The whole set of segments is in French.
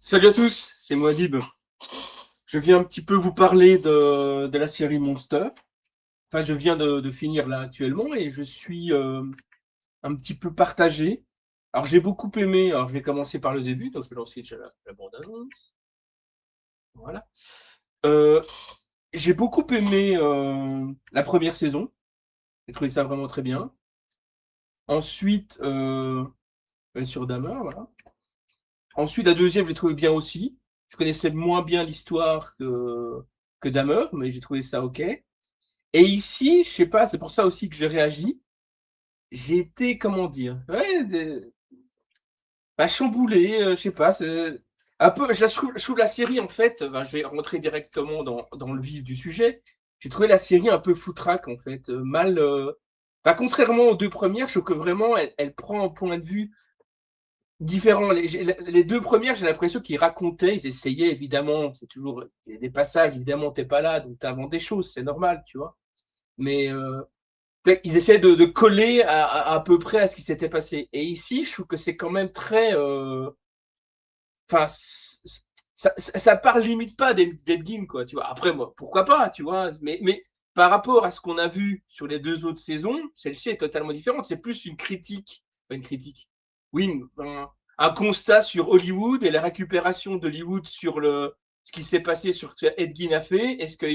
Salut à tous, c'est moi Dib. Je viens un petit peu vous parler de la série Monster. Enfin, je viens de finir là actuellement et je suis un petit peu partagé. Alors, j'ai beaucoup aimé. Alors, je vais commencer par le début, donc je vais lancer déjà la bande-annonce. Voilà. Euh, j'ai beaucoup aimé la première saison. J'ai trouvé ça vraiment très bien. Ensuite, sur Dahmer, voilà. Ensuite, la deuxième, j'ai trouvé bien aussi. Je connaissais moins bien l'histoire que Dahmer, mais j'ai trouvé ça ok. Et ici, je sais pas, c'est pour ça aussi que j'ai réagi. J'ai été, comment dire, ouais, bah, chamboulé, je sais pas. Un peu, je trouve la série, en fait, bah, je vais rentrer directement dans le vif du sujet. J'ai trouvé la série un peu foutraque, en fait, mal. Bah, contrairement aux deux premières, je trouve que vraiment, elle prend un point de vue différent. Les deux premières, j'ai l'impression qu'ils racontaient, ils essayaient, évidemment, c'est toujours il y a des passages, évidemment, t'es pas là, donc t'inventes des choses, c'est normal, tu vois. Mais ils essaient de coller à peu près à ce qui s'était passé. Et ici, je trouve que c'est quand même très. Enfin, ça parle limite pas d'Edgine, quoi, tu vois. Après, moi, pourquoi pas, tu vois. Mais par rapport à ce qu'on a vu sur les deux autres saisons, celle-ci est totalement différente. C'est plus une critique. Enfin, une critique. Oui, un constat sur Hollywood et la récupération d'Hollywood sur ce qui s'est passé, sur ce que Ed a fait et ce que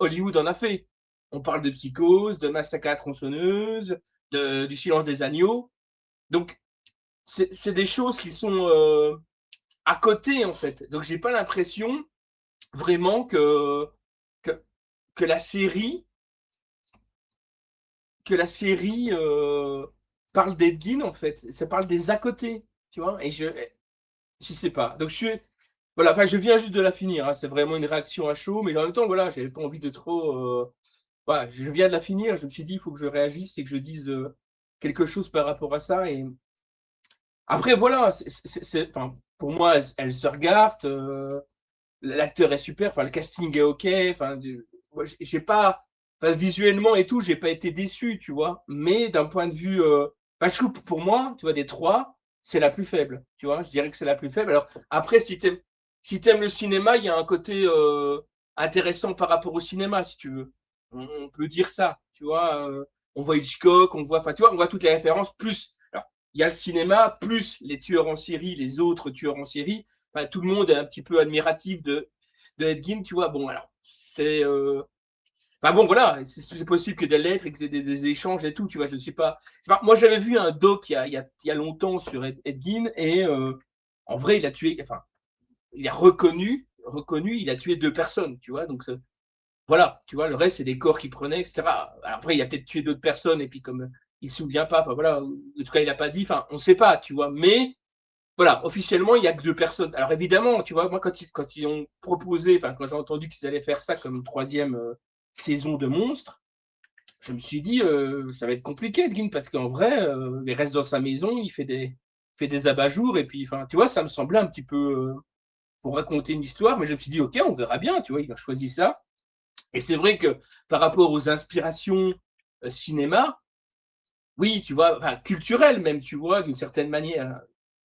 Hollywood en a fait. On parle de Psychose, de Massacre à la tronçonneuse, du Silence des agneaux. Donc, c'est des choses qui sont à côté, en fait. Donc, j'ai pas l'impression vraiment que, que la série, que la série parle d'Edgin, en fait. Ça parle des à côté, tu vois. Et je sais pas. Donc, voilà, enfin, je viens juste de la finir. Hein. C'est vraiment une réaction à chaud, mais en même temps, voilà, j'avais pas envie de trop. Voilà, je viens de la finir. Je me suis dit, il faut que je réagisse et que je dise quelque chose par rapport à ça. Et après, voilà, enfin, pour moi, elle se regarde. L'acteur est super. Enfin, le casting est ok. Enfin, moi, j'ai pas. Enfin, visuellement et tout, j'ai pas été déçu, tu vois. Mais d'un point de vue. Enfin, je trouve, pour moi, tu vois, des trois, c'est la plus faible. Tu vois, je dirais que c'est la plus faible. Alors, après, si t'aimes le cinéma, il y a un côté intéressant par rapport au cinéma, si tu veux. On peut dire ça, tu vois. On voit Hitchcock, on voit. Enfin, tu vois, on voit toutes les références, plus. Alors, il y a le cinéma, plus les tueurs en série, les autres tueurs en série. Enfin, tout le monde est un petit peu admiratif de Ed Gein, tu vois. Bon, alors, c'est. Enfin bon, voilà, c'est possible que des lettres et que des échanges et tout, tu vois. Je ne sais pas. Enfin, moi, j'avais vu un doc il y a longtemps sur Ed Gein et en vrai, il a tué. Enfin, il a reconnu, il a tué deux personnes, tu vois. Donc, voilà, tu vois, le reste, c'est des corps qu'il prenait, etc. Alors, après, il a peut-être tué d'autres personnes et puis comme il ne se souvient pas, enfin, voilà, en tout cas, il n'a pas dit, enfin, on ne sait pas, tu vois. Mais voilà, officiellement, il n'y a que deux personnes. Alors évidemment, tu vois, moi, quand ils ont proposé, enfin, quand j'ai entendu qu'ils allaient faire ça comme troisième saison de Monstres, je me suis dit, ça va être compliqué, Edwin, parce qu'en vrai, il reste dans sa maison, il fait des abat-jours, et puis, enfin, tu vois, ça me semblait un petit peu pour raconter une histoire, mais je me suis dit, ok, on verra bien, tu vois, il a choisi ça. Et c'est vrai que par rapport aux inspirations cinéma, oui, tu vois, enfin, culturelles même, tu vois, d'une certaine manière.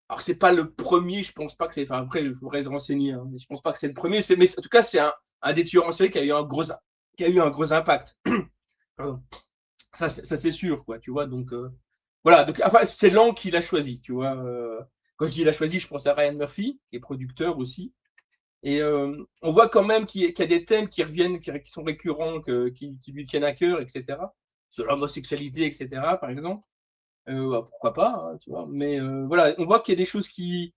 Alors, c'est pas le premier, je pense pas que c'est. Enfin, après, il faudrait se renseigner, hein, mais je pense pas que c'est le premier. Mais en tout cas, c'est un des tueurs en série qui a eu un gros impact. Pardon. Ça c'est sûr, quoi, tu vois. Donc, voilà. Donc, enfin, c'est Lang qui l'a choisi, tu vois. Quand je dis il a choisi, je pense à Ryan Murphy, qui est producteur aussi. Et on voit quand même qu'il y a des thèmes qui reviennent, qui sont récurrents, qui lui tiennent à cœur, etc. Sur l'homosexualité, etc., par exemple. Bah, pourquoi pas, hein, tu vois. Mais voilà, on voit qu'il y a des choses qui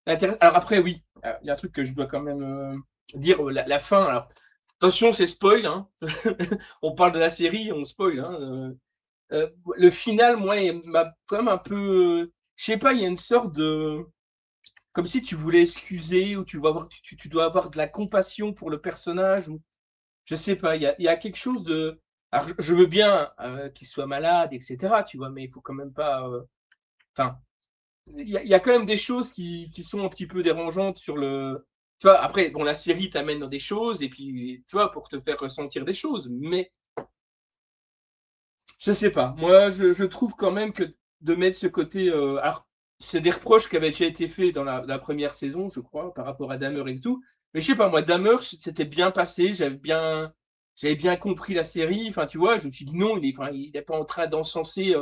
intéressent. Alors après, oui, il y a un truc que je dois quand même dire, la fin. Alors, attention, c'est spoil. Hein. On parle de la série, on spoil. Hein. Le final, moi, il m'a quand même un peu. Je sais pas, il y a une sorte de. Comme si tu voulais excuser ou tu dois avoir de la compassion pour le personnage. Ou je sais pas, il y a quelque chose de. Alors, je veux bien qu'il soit malade, etc. Tu vois, mais il faut quand même pas. Enfin, il y a quand même des choses qui sont un petit peu dérangeantes sur le. Tu vois, après, bon, la série t'amène dans des choses et puis, tu vois, pour te faire ressentir des choses. Mais je sais pas. Moi, je trouve quand même que de mettre ce côté. Alors, c'est des reproches qui avaient déjà été faits dans la première saison, je crois, par rapport à Dahmer et tout. Mais je sais pas, moi, Dahmer, c'était bien passé, j'avais bien compris la série. Enfin, tu vois, je me suis dit non, il est pas en train d'encenser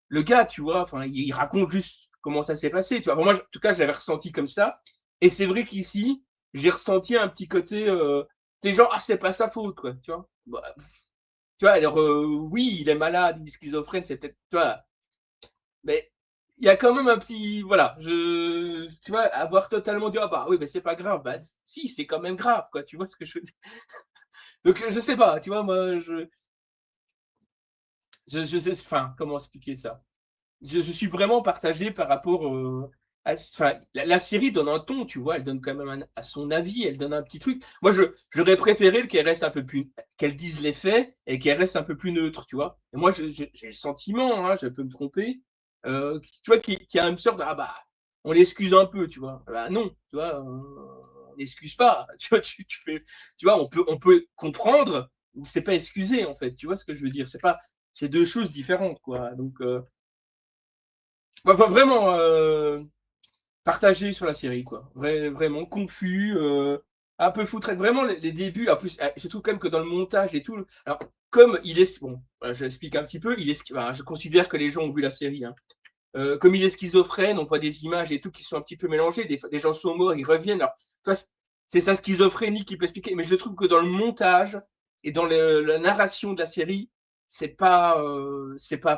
le gars, tu vois. Enfin, il raconte juste comment ça s'est passé, tu vois. Enfin, moi, en tout cas, je l'avais ressenti comme ça. Et c'est vrai qu'ici, j'ai ressenti un petit côté, c'est genre, ah, c'est pas sa faute, quoi, tu vois. Bah, tu vois, alors, oui, il est malade, il est schizophrène, c'est peut-être, tu vois, mais il y a quand même un petit, voilà, tu vois, avoir totalement dit, ah bah oui, mais c'est pas grave, bah si, c'est quand même grave, quoi, tu vois ce que je veux dire. Donc, je sais pas, tu vois, moi, enfin, comment expliquer ça? Je suis vraiment partagé par rapport enfin, la série donne un ton, tu vois, elle donne quand même à son avis, elle donne un petit truc. Moi, j'aurais préféré qu'elle reste un peu plus, qu'elle dise les faits et qu'elle reste un peu plus neutre, tu vois. Et moi, j'ai le sentiment, hein, je peux me tromper, tu vois, qu'il y a une sorte de, ah bah, on l'excuse un peu, tu vois. Bah non, tu vois, on n'excuse pas. Tu vois, tu vois, on peut comprendre, c'est pas excuser, en fait. Tu vois ce que je veux dire? C'est deux choses différentes, quoi. Donc, enfin, vraiment partagé sur la série, quoi. Vraiment confus, un peu foutre. Vraiment, les débuts, en plus, je trouve quand même que dans le montage et tout. Alors, comme il est. Bon, voilà, je explique un petit peu. Enfin, je considère que les gens ont vu la série. Hein. Comme il est schizophrène, on voit des images et tout qui sont un petit peu mélangées. Des gens sont morts, ils reviennent. Alors, c'est sa schizophrénie qui peut expliquer. Mais je trouve que dans le montage et dans la narration de la série, c'est pas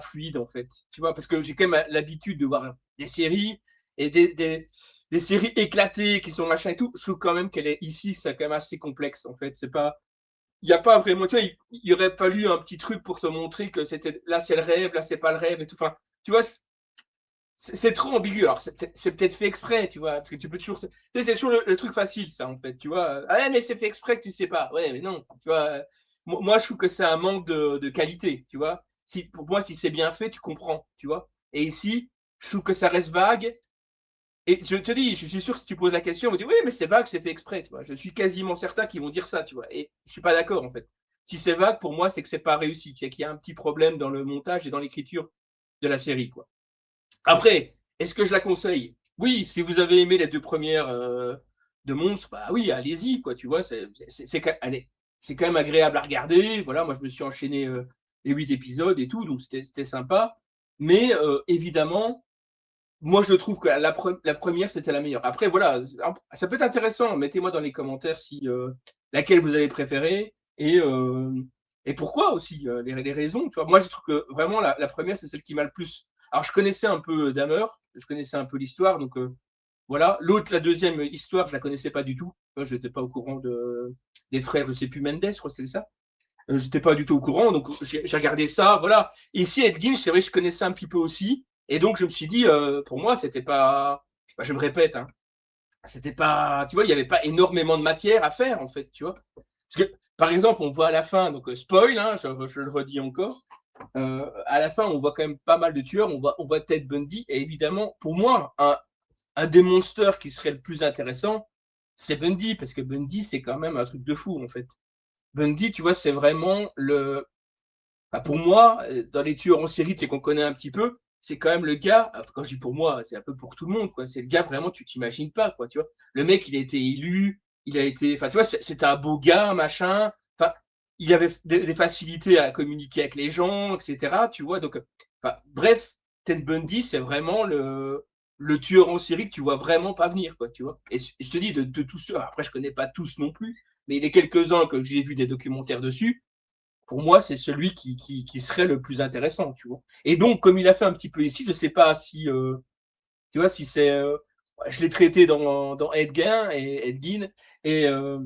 fluide en fait. Tu vois, parce que j'ai quand même l'habitude de voir des séries et des séries éclatées qui sont machin et tout. Je trouve quand même qu'elle est ici, c'est quand même assez complexe en fait. C'est pas, il y a pas vraiment. Tu vois, il aurait fallu un petit truc pour te montrer que c'était là c'est le rêve, là c'est pas le rêve et tout. Enfin, tu vois, c'est trop ambigu. Alors, c'est peut-être fait exprès, tu vois, parce que tu peux toujours. Tu sais, c'est toujours le truc facile, ça, en fait, tu vois. Ah ouais, mais c'est fait exprès que tu sais pas. Ouais, mais non, tu vois. Moi, je trouve que c'est un manque de qualité, tu vois. Pour moi, si c'est bien fait, tu comprends, tu vois. Et ici, je trouve que ça reste vague. Et je te dis, je suis sûr que si tu poses la question, on va dire, oui, mais c'est vague, c'est fait exprès, tu vois. Je suis quasiment certain qu'ils vont dire ça, tu vois. Et je suis pas d'accord, en fait. Si c'est vague, pour moi, c'est que c'est pas réussi, qu'il y a un petit problème dans le montage et dans l'écriture de la série, quoi. Après, est-ce que je la conseille? Oui, si vous avez aimé les deux premières de Monstres, bah oui, allez-y, quoi, tu vois, c'est quand même agréable à regarder. Voilà, moi je me suis enchaîné les 8 épisodes et tout, donc c'était sympa. Mais évidemment, moi je trouve que la première c'était la meilleure. Après, voilà, ça peut être intéressant. Mettez-moi dans les commentaires si laquelle vous avez préférée et pourquoi aussi, les raisons. Tu vois. Moi je trouve que vraiment la première c'est celle qui m'a le plus. Alors je connaissais un peu Dahmer, je connaissais un peu l'histoire, donc voilà. L'autre, la deuxième histoire, je la connaissais pas du tout. Je n'étais pas au courant des frères, je sais plus Mendes, je crois que c'est ça. J'étais pas du tout au courant, donc j'ai regardé ça, voilà. Ici, Ed Gein, c'est vrai que je connaissais un petit peu aussi, et donc je me suis dit, pour moi, c'était pas, bah, je me répète, hein, c'était pas, tu vois, il y avait pas énormément de matière à faire en fait, tu vois. Parce que, par exemple, on voit à la fin, donc spoil, hein, je le redis encore, à la fin, on voit quand même pas mal de tueurs, on voit Ted Bundy, et évidemment, pour moi, un des monsters qui serait le plus intéressant, c'est Bundy, parce que Bundy, c'est quand même un truc de fou en fait. Bundy, tu vois, c'est vraiment bah, pour moi, dans les tueurs en série, c'est qu'on connaît un petit peu, c'est quand même le gars, quand je dis pour moi, c'est un peu pour tout le monde, quoi. C'est le gars vraiment, tu t'imagines pas, quoi, tu vois. Le mec, il a été élu, il a été, enfin, tu vois, c'était un beau gars, machin. Enfin, il avait des facilités à communiquer avec les gens, etc. Tu vois, donc, enfin, bref, Ted Bundy, c'est vraiment le tueur en série que tu vois vraiment pas venir, quoi, tu vois. Et je te dis, de tous ceux, après, je connais pas tous non plus, mais les quelques-uns que j'ai vu des documentaires dessus, pour moi, c'est celui qui serait le plus intéressant, tu vois. Et donc, comme il a fait un petit peu ici, je sais pas si, tu vois, si c'est, je l'ai traité dans Ed Gein, et, euh,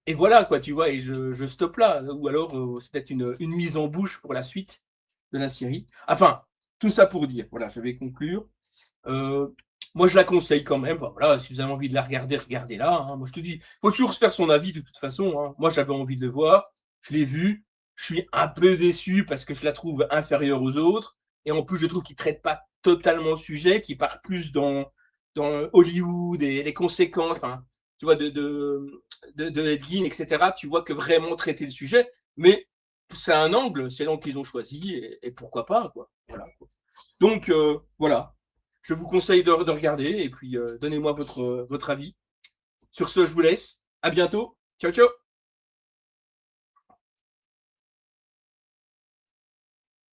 et voilà, quoi, tu vois, et je stoppe là. Ou alors, c'est peut-être une mise en bouche pour la suite de la série. Enfin, tout ça pour dire, voilà, je vais conclure. Euh, Moi, je la conseille quand même. Enfin, voilà, si vous avez envie de la regarder, regardez-la. Hein. Moi, je te dis, faut toujours se faire son avis de toute façon. Hein. Moi, j'avais envie de le voir. Je l'ai vu. Je suis un peu déçu parce que je la trouve inférieure aux autres. Et en plus, je trouve qu'il ne traite pas totalement le sujet, qu'il part plus dans Hollywood et les conséquences, enfin, tu vois, de Ed Gein, etc. Tu vois que vraiment traiter le sujet. Mais c'est un angle, c'est l'angle qu'ils ont choisi. Et pourquoi pas, quoi. Voilà. Donc voilà, je vous conseille de regarder et puis donnez-moi votre avis. Sur ce, je vous laisse. À bientôt. Ciao, ciao.